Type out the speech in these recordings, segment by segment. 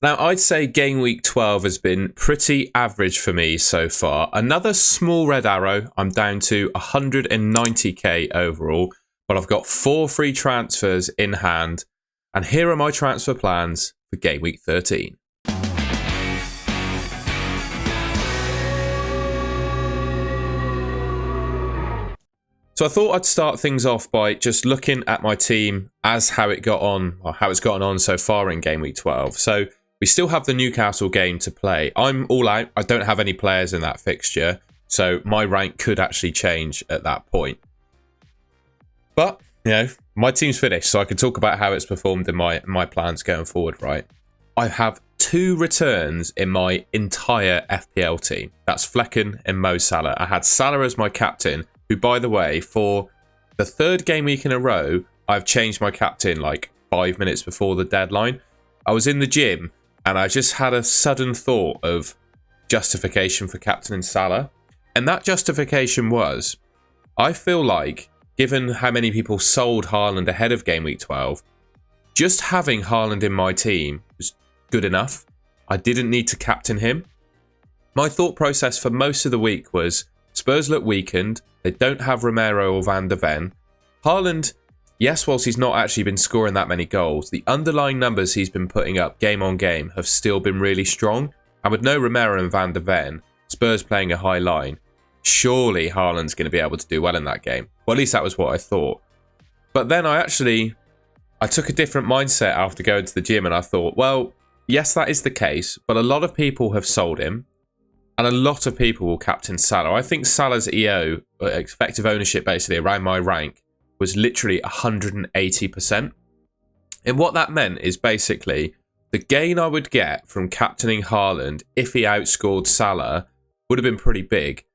Now, I'd say game week 12 has been pretty average for me so far. Another small red arrow. I'm down to 190k overall, but I've got 4 free transfers in hand. And here are my transfer plans for game week 13. So I thought I'd start things off by just looking at my team as how it's gotten on so far in game week 12. So we still have the Newcastle game to play. I'm all out. I don't have any players in that fixture, so my rank could actually change at that point. But, you know, my team's finished, so I can talk about how it's performed in my plans going forward, right? I have 2 returns in my entire FPL team. That's Flecken and Mo Salah. I had Salah as my captain, who, by the way, for the 3rd game week in a row, I've changed my captain like 5 minutes before the deadline. I was in the gym and I just had a sudden thought of justification for captaining Salah. And that justification was, I feel like, given how many people sold Haaland ahead of game week 12, just having Haaland in my team was good enough. I didn't need to captain him. My thought process for most of the week was, Spurs look weakened. They don't have Romero or Van der Ven. Haaland, yes, whilst he's not actually been scoring that many goals, the underlying numbers he's been putting up game on game have still been really strong. And with no Romero and Van der Ven, Spurs playing a high line, surely Haaland's going to be able to do well in that game. Well, at least that was what I thought. But then I took a different mindset after going to the gym, and I thought, well, yes, that is the case, but a lot of people have sold him. And a lot of people will captain Salah. I think Salah's EO, effective ownership basically around my rank, was literally 180%. And what that meant is basically the gain I would get from captaining Haaland if he outscored Salah would have been pretty big.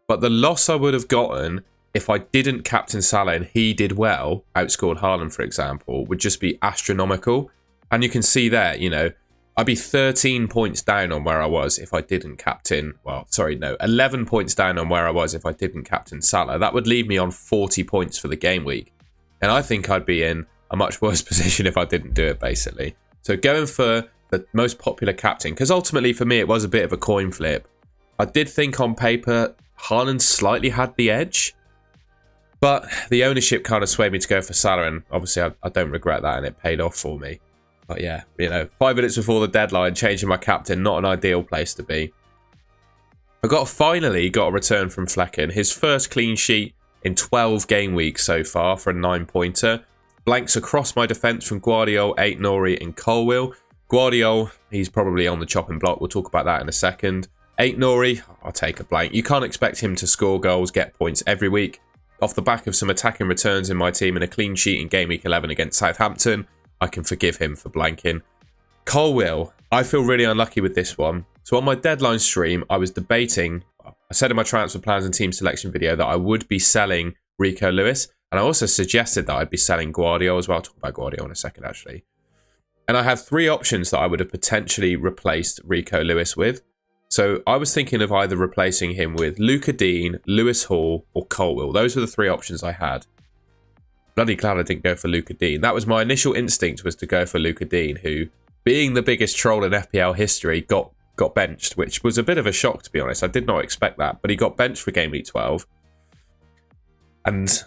But the loss I would have gotten if I didn't captain Salah and he did well, outscored Haaland for example, would just be astronomical. And you can see there, you know, I'd be 13 points down on where I was if I didn't captain... 11 points down on where I was if I didn't captain Salah. That would leave me on 40 points for the game week. And I think I'd be in a much worse position if I didn't do it, basically. So going for the most popular captain, because ultimately for me it was a bit of a coin flip. I did think on paper Haaland slightly had the edge, but the ownership kind of swayed me to go for Salah, and obviously I don't regret that, and it paid off for me. But yeah, you know, 5 minutes before the deadline, changing my captain, not an ideal place to be. I finally got a return from Flecken. His first clean sheet in 12 game weeks so far for a 9-pointer. Blanks across my defence from Guardiola, Aït-Nouri and Colwill. Guardiola, he's probably on the chopping block. We'll talk about that in a second. Aït-Nouri, I'll take a blank. You can't expect him to score goals, get points every week. Off the back of some attacking returns in my team and a clean sheet in game week 11 against Southampton, I can forgive him for blanking. Colwill, I feel really unlucky with this one. So on my deadline stream, I was debating, I said in my transfer plans and team selection video that I would be selling Rico Lewis. And I also suggested that I'd be selling Guardiola as well. I'll talk about Guardiola in a second, actually. And I had 3 options that I would have potentially replaced Rico Lewis with. So I was thinking of either replacing him with Luca Dean, Lewis Hall, or Colwill. Those were the 3 options I had. Bloody glad I didn't go for Luca Dean. That was my initial instinct, was to go for Luca Dean, who, being the biggest troll in FPL history, got benched, which was a bit of a shock, to be honest. I did not expect that, but he got benched for game week 12. And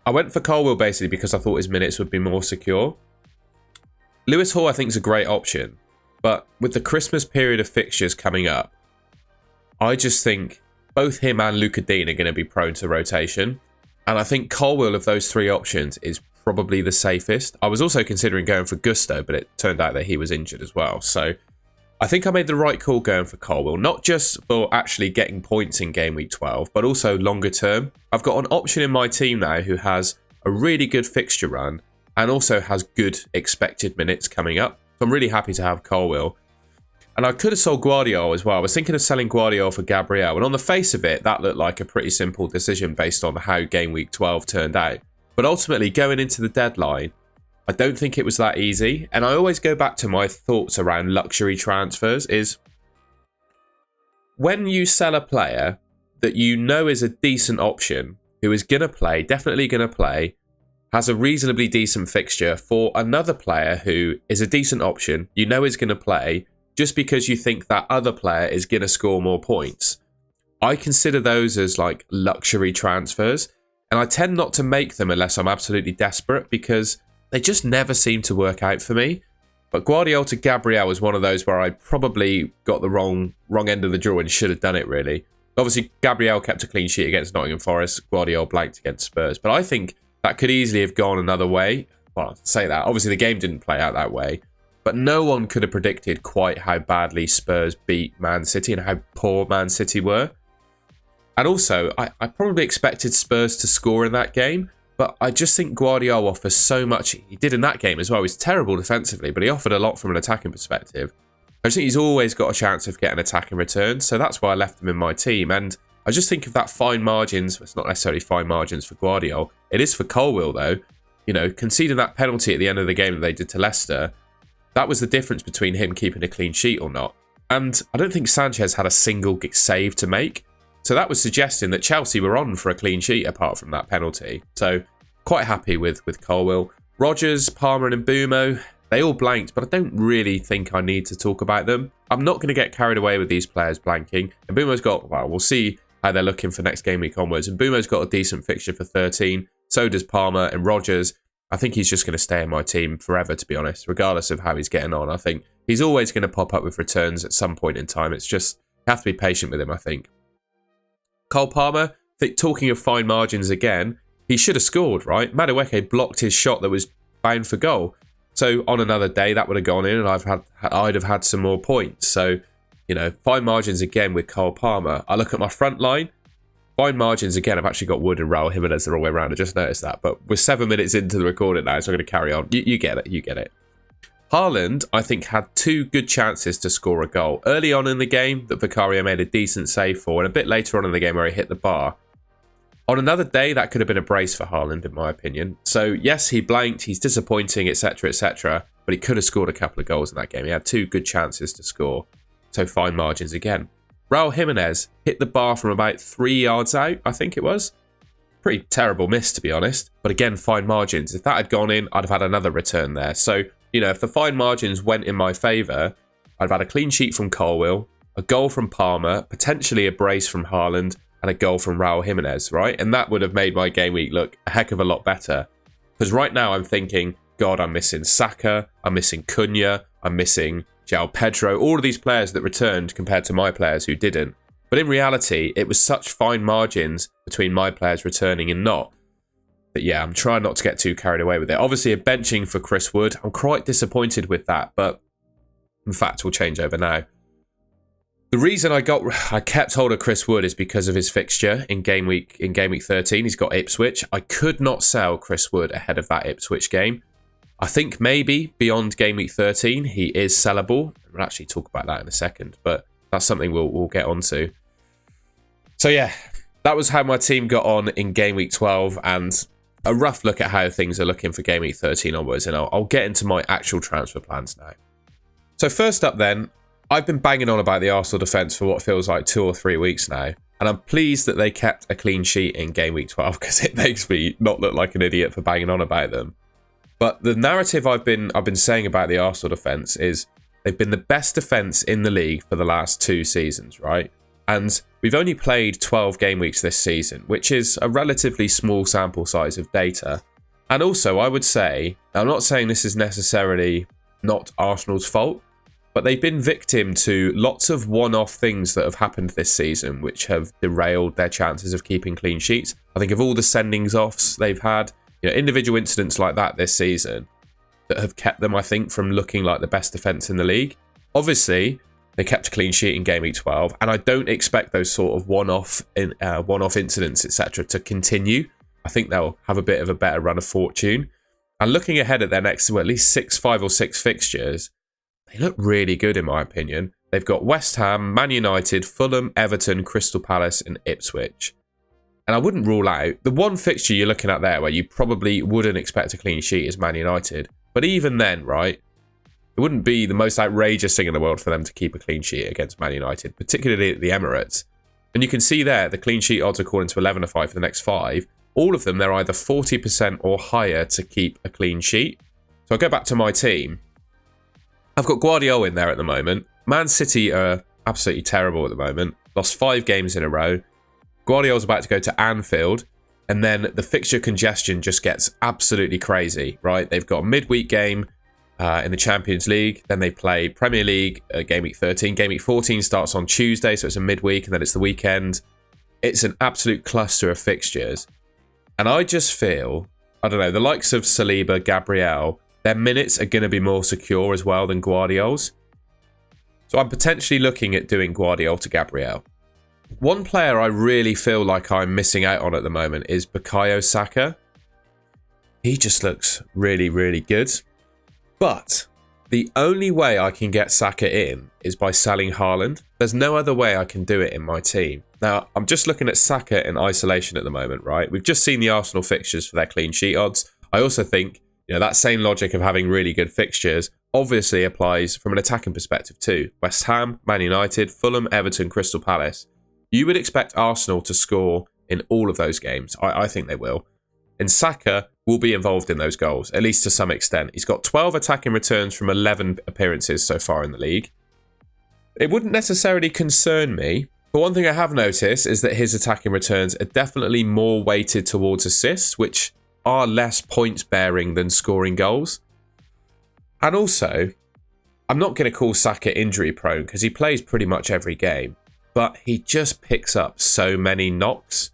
I went for Colwill basically because I thought his minutes would be more secure. Lewis Hall, I think, is a great option, but with the Christmas period of fixtures coming up, I just think both him and Luca Dean are going to be prone to rotation. And I think Colwill of those 3 options is probably the safest. I was also considering going for Gusto, but it turned out that he was injured as well. So I think I made the right call going for Colwill, not just for actually getting points in game week 12, but also longer term. I've got an option in my team now who has a really good fixture run and also has good expected minutes coming up. So I'm really happy to have Colwill. And I could have sold Guardiola as well. I was thinking of selling Guardiola for Gabriel. And on the face of it, that looked like a pretty simple decision based on how game week 12 turned out. But ultimately, going into the deadline, I don't think it was that easy. And I always go back to my thoughts around luxury transfers is when you sell a player that you know is a decent option, who is going to play, definitely going to play, has a reasonably decent fixture for another player who is a decent option, you know is going to play, just because you think that other player is going to score more points. I consider those as like luxury transfers, and I tend not to make them unless I'm absolutely desperate because they just never seem to work out for me. But Guardiola to Gabriel was one of those where I probably got the wrong end of the draw and should have done it really. Obviously, Gabriel kept a clean sheet against Nottingham Forest, Guardiola blanked against Spurs, but I think that could easily have gone another way. Well, I say that. Obviously, the game didn't play out that way, but no one could have predicted quite how badly Spurs beat Man City and how poor Man City were. And also, I probably expected Spurs to score in that game, but I just think Guardiola offers so much. He did in that game as well. He was terrible defensively, but he offered a lot from an attacking perspective. I just think he's always got a chance of getting attacking returns, so that's why I left him in my team. And I just think of that fine margins. It's not necessarily fine margins for Guardiola. It is for Colwill, though. You know, conceding that penalty at the end of the game that they did to Leicester, that was the difference between him keeping a clean sheet or not. And I don't think Sanchez had a single save to make. So that was suggesting that Chelsea were on for a clean sheet apart from that penalty. So quite happy with Colwill. Rodgers, Palmer and Mbeumo, they all blanked, but I don't really think I need to talk about them. I'm not going to get carried away with these players blanking. Mbeumo's got, well, we'll see how they're looking for next game week onwards. Mbeumo's got a decent fixture for 13. So does Palmer and Rodgers. I think he's just going to stay in my team forever, to be honest, regardless of how he's getting on. I think he's always going to pop up with returns at some point in time. It's just, you have to be patient with him, I think. Cole Palmer, talking of fine margins again, he should have scored, right? Madueke blocked his shot that was bound for goal. So on another day, that would have gone in and I'd have had some more points. So, you know, fine margins again with Cole Palmer. I look at my front line. Fine margins again. I've actually got Wood and Raul Jimenez the wrong way around. I just noticed that. But we're 7 minutes into the recording now, so I'm going to carry on. You get it. You get it. Haaland, I think, had 2 good chances to score a goal. Early on in the game, that Vicario made a decent save for, and a bit later on in the game where he hit the bar. On another day, that could have been a brace for Haaland, in my opinion. So, yes, he blanked, he's disappointing, etc., etc., but he could have scored a couple of goals in that game. He had 2 good chances to score. So, fine margins again. Raul Jimenez hit the bar from about 3 yards out, I think it was. Pretty terrible miss, to be honest. But again, fine margins. If that had gone in, I'd have had another return there. So, you know, if the fine margins went in my favour, I'd have had a clean sheet from Colwill, a goal from Palmer, potentially a brace from Haaland, and a goal from Raul Jimenez, right? And that would have made my game week look a heck of a lot better. Because right now I'm thinking, God, I'm missing Saka, I'm missing Cunha, I'm missing João Pedro, all of these players that returned compared to my players who didn't. But in reality, it was such fine margins between my players returning and not. But yeah, I'm trying not to get too carried away with it. Obviously, a benching for Chris Wood. I'm quite disappointed with that, but in fact, we'll change over now. The reason I kept hold of Chris Wood is because of his fixture in game week 13. He's got Ipswich. I could not sell Chris Wood ahead of that Ipswich game. I think maybe beyond game week 13, he is sellable. We'll actually talk about that in a second, but that's something we'll get onto. So yeah, that was how my team got on in game week 12, and a rough look at how things are looking for game week 13 onwards, and I'll get into my actual transfer plans now. So first up then, I've been banging on about the Arsenal defence for what feels like 2 or 3 weeks now, and I'm pleased that they kept a clean sheet in game week 12 because it makes me not look like an idiot for banging on about them. But the narrative I've been saying about the Arsenal defence is they've been the best defence in the league for the last 2 seasons, right? And we've only played 12 game weeks this season, which is a relatively small sample size of data. And also, I would say, I'm not saying this is necessarily not Arsenal's fault, but they've been victim to lots of one-off things that have happened this season, which have derailed their chances of keeping clean sheets. I think of all the sendings offs they've had, you know, individual incidents like that this season that have kept them, I think, from looking like the best defence in the league. Obviously, they kept a clean sheet in game week 12, and I don't expect those sort of one-off incidents, etc., to continue. I think they'll have a bit of a better run of fortune. And looking ahead at their next, at least 5 or 6 fixtures, they look really good in my opinion. They've got West Ham, Man United, Fulham, Everton, Crystal Palace, and Ipswich. And I wouldn't rule out the one fixture you're looking at there where you probably wouldn't expect a clean sheet is Man United. But even then, right, it wouldn't be the most outrageous thing in the world for them to keep a clean sheet against Man United, particularly at the Emirates. And you can see there, the clean sheet odds according to 11-5 for the next 5. all of them, they're either 40% or higher to keep a clean sheet. So I go back to my team. I've got Guardiola in there at the moment. Man City are absolutely terrible at the moment. Lost 5 games in a row. Guardiola's about to go to Anfield. And then the fixture congestion just gets absolutely crazy, right? They've got a midweek game in the Champions League. Then they play Premier League Game Week 13. Game Week 14 starts on Tuesday, so it's a midweek, and then it's the weekend. It's an absolute cluster of fixtures. And I just feel, I don't know, the likes of Saliba, Gabriel, their minutes are going to be more secure as well than Guardiola's. So I'm potentially looking at doing Guardiola to Gabriel. One player I really feel like I'm missing out on at the moment is Bukayo Saka. He just looks really, really good. But the only way I can get Saka in is by selling Haaland. There's no other way I can do it in my team. Now, I'm just looking at Saka in isolation at the moment, right? We've just seen the Arsenal fixtures for their clean sheet odds. I also think, that same logic of having really good fixtures obviously applies from an attacking perspective too. West Ham, Man United, Fulham, Everton, Crystal Palace. You would expect Arsenal to score in all of those games. I think they will. And Saka will be involved in those goals, at least to some extent. He's got 12 attacking returns from 11 appearances so far in the league. It wouldn't necessarily concern me, but one thing I have noticed is that his attacking returns are definitely more weighted towards assists, which are less points-bearing than scoring goals. And also, I'm not going to call Saka injury-prone because he plays pretty much every game. But he just picks up so many knocks.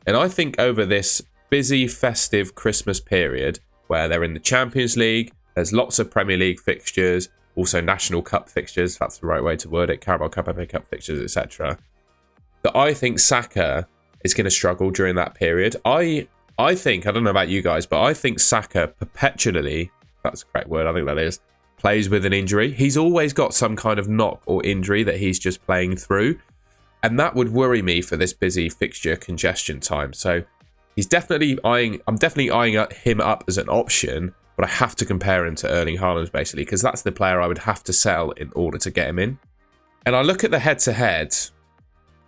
And I think over this busy, festive Christmas period, where they're in the Champions League, there's lots of Premier League fixtures, also National Cup fixtures, if that's the right way to word it, Carabao Cup, FA Cup fixtures, etc. That I think Saka is going to struggle during that period. I think, I don't know about you guys, but I think Saka perpetually, if that's the correct word, I think that is, plays with an injury. He's always got some kind of knock or injury that he's just playing through. And that would worry me for this busy fixture congestion time. So I'm definitely eyeing him up as an option, but I have to compare him to Erling Haaland basically, because that's the player I would have to sell in order to get him in. And I look at the head-to-head,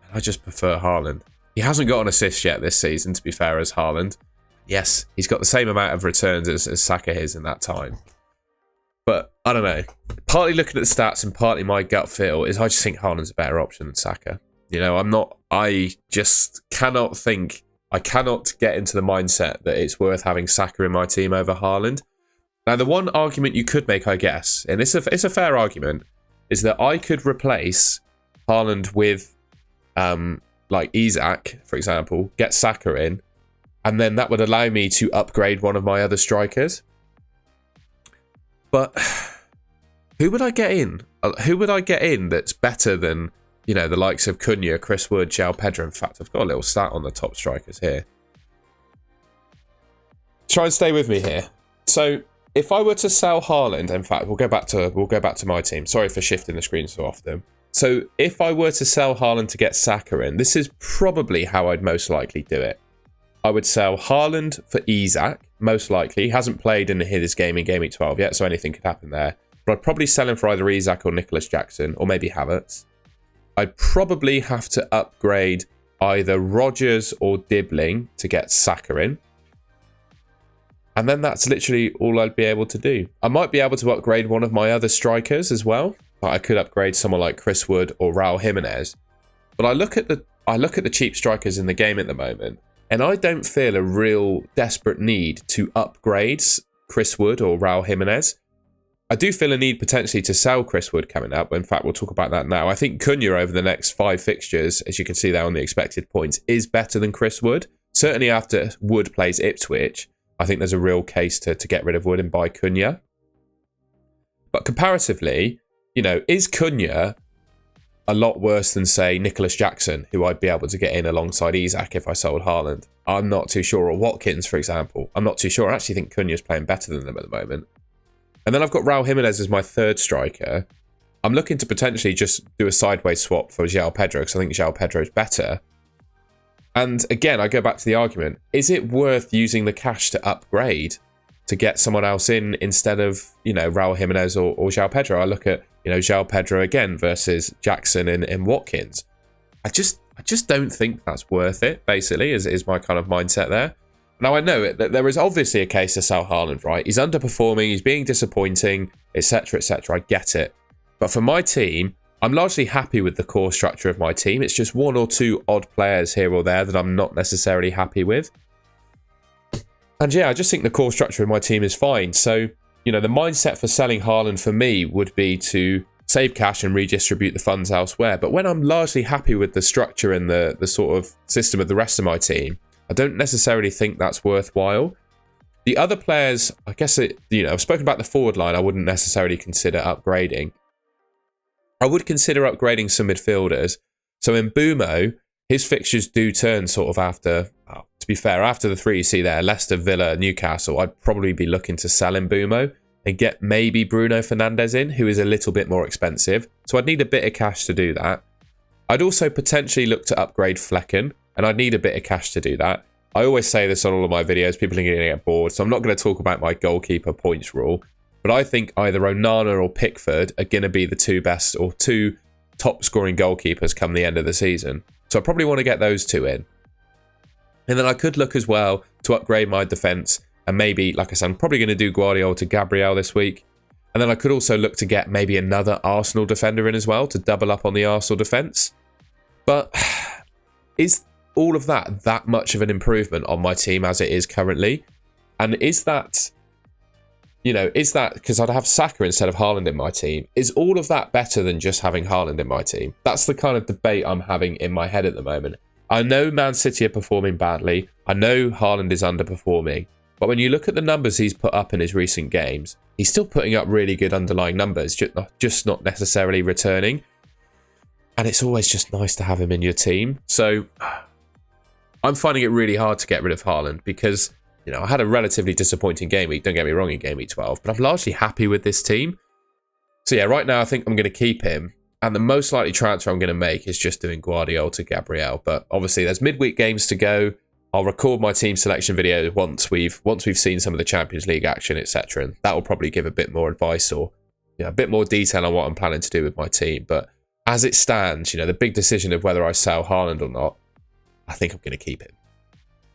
and I just prefer Haaland. He hasn't got an assist yet this season, to be fair, as Haaland. Yes, he's got the same amount of returns as Saka is in that time. But I don't know. Partly looking at the stats and partly my gut feel is I just think Haaland's a better option than Saka. I just cannot get into the mindset that it's worth having Saka in my team over Haaland. Now, the one argument you could make, I guess, and it's a fair argument, is that I could replace Haaland with, like Isak, for example, get Saka in, and then that would allow me to upgrade one of my other strikers. But who would I get in? Who would I get in that's better than, the likes of Cunha, Chris Wood, João Pedro? In fact, I've got a little stat on the top strikers here. Try and stay with me here. So, if I were to sell Haaland, in fact, we'll go back to my team. Sorry for shifting the screen so often. So, if I were to sell Haaland to get Saka in, this is probably how I'd most likely do it. I would sell Haaland for Isak, most likely. He hasn't played in his game in Game Week 12 yet, so anything could happen there. But I'd probably sell him for either Isak or Nicholas Jackson, or maybe Havertz. I'd probably have to upgrade either Rodgers or Dibbling to get Saka in. And then that's literally all I'd be able to do. I might be able to upgrade one of my other strikers as well. I could upgrade someone like Chris Wood or Raul Jimenez. But I look at the cheap strikers in the game at the moment, and I don't feel a real desperate need to upgrade Chris Wood or Raul Jimenez. I do feel a need potentially to sell Chris Wood coming up. In fact, we'll talk about that now. I think Cunha over the next 5 fixtures, as you can see there on the expected points, is better than Chris Wood. Certainly after Wood plays Ipswich, I think there's a real case to get rid of Wood and buy Cunha. But comparatively, is Cunha a lot worse than, say, Nicholas Jackson, who I'd be able to get in alongside Isak if I sold Haaland? I'm not too sure. Or Watkins, for example. I'm not too sure. I actually think Cunha's playing better than them at the moment. And then I've got Raul Jimenez as my third striker. I'm looking to potentially just do a sideways swap for João Pedro because I think João Pedro is better. And again, I go back to the argument. Is it worth using the cash to upgrade to get someone else in instead of, Raul Jimenez or João Pedro? I look at, João Pedro again versus Jackson and Watkins. I just don't think that's worth it, basically, is my kind of mindset there. Now, I know that there is obviously a case to sell Haaland, right? He's underperforming, he's being disappointing, etc., etc. I get it. But for my team, I'm largely happy with the core structure of my team. It's just one or two odd players here or there that I'm not necessarily happy with. And yeah, I just think the core structure of my team is fine. So, you know, the mindset for selling Haaland for me would be to save cash and redistribute the funds elsewhere. But when I'm largely happy with the structure and the sort of system of the rest of my team, I don't necessarily think that's worthwhile. The other players, I guess, I've spoken about the forward line. I wouldn't necessarily consider upgrading. I would consider upgrading some midfielders. So in Bumo, his fixtures do turn sort of after, to be fair, after the three you see there, Leicester, Villa, Newcastle, I'd probably be looking to sell in Bumo and get maybe Bruno Fernandes in, who is a little bit more expensive. So I'd need a bit of cash to do that. I'd also potentially look to upgrade Flecken, and I'd need a bit of cash to do that. I always say this on all of my videos, people are going to get bored, so I'm not going to talk about my goalkeeper points rule. But I think either Onana or Pickford are going to be the two best or two top scoring goalkeepers come the end of the season. So I probably want to get those two in. And then I could look as well to upgrade my defence. And maybe, like I said, I'm probably going to do Guardiola to Gabriel this week. And then I could also look to get maybe another Arsenal defender in as well to double up on the Arsenal defence. But is all of that much of an improvement on my team as it is currently? And is that... is that because I'd have Saka instead of Haaland in my team? Is all of that better than just having Haaland in my team? That's the kind of debate I'm having in my head at the moment. I know Man City are performing badly. I know Haaland is underperforming. But when you look at the numbers he's put up in his recent games, he's still putting up really good underlying numbers, just not necessarily returning. And it's always just nice to have him in your team. So I'm finding it really hard to get rid of Haaland because... I had a relatively disappointing game week, don't get me wrong, in game week 12, but I'm largely happy with this team. So yeah, right now I think I'm going to keep him. And the most likely transfer I'm going to make is just doing Guardiola to Gabriel. But obviously there's midweek games to go. I'll record my team selection video once we've seen some of the Champions League action, etc. And that will probably give a bit more advice or a bit more detail on what I'm planning to do with my team. But as it stands, the big decision of whether I sell Haaland or not, I think I'm going to keep him.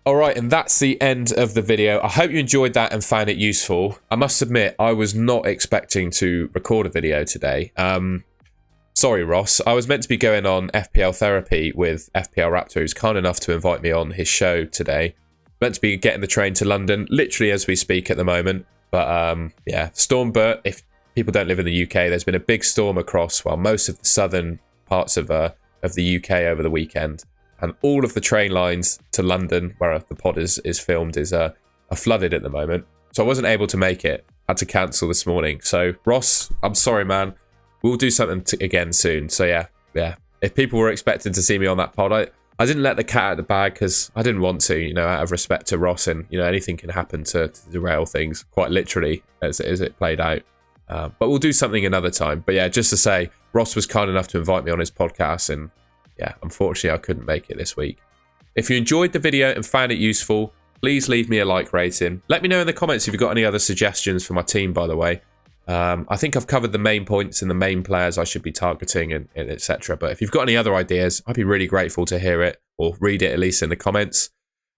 All right, and that's the end of the video. I hope you enjoyed that and found it useful. I must admit, I was not expecting to record a video today. Sorry, Ross. I was meant to be going on FPL therapy with FPL Raptor, who's kind enough to invite me on his show today. Meant to be getting the train to London, literally as we speak at the moment. But yeah, Storm Bert, if people don't live in the UK, there's been a big storm across, most of the southern parts of the UK over the weekend. And all of the train lines to London, where the pod is filmed, are flooded at the moment. So I wasn't able to make it. Had to cancel this morning. So Ross, I'm sorry, man. We'll do something again soon. So yeah. If people were expecting to see me on that pod, I didn't let the cat out of the bag because I didn't want to, out of respect to Ross. And, anything can happen to derail things, quite literally, as it played out. But we'll do something another time. But yeah, just to say, Ross was kind enough to invite me on his podcast, and yeah, unfortunately, I couldn't make it this week. If you enjoyed the video and found it useful, please leave me a like rating. Let me know in the comments if you've got any other suggestions for my team, by the way. I think I've covered the main points and the main players I should be targeting and etc. But if you've got any other ideas, I'd be really grateful to hear it or read it at least in the comments.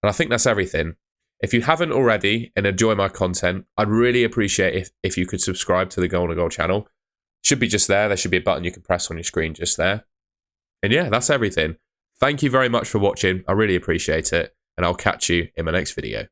And I think that's everything. If you haven't already and enjoy my content, I'd really appreciate if you could subscribe to the Goal and Goal channel. Should be just there. There should be a button you can press on your screen just there. And yeah, that's everything. Thank you very much for watching. I really appreciate it. And I'll catch you in my next video.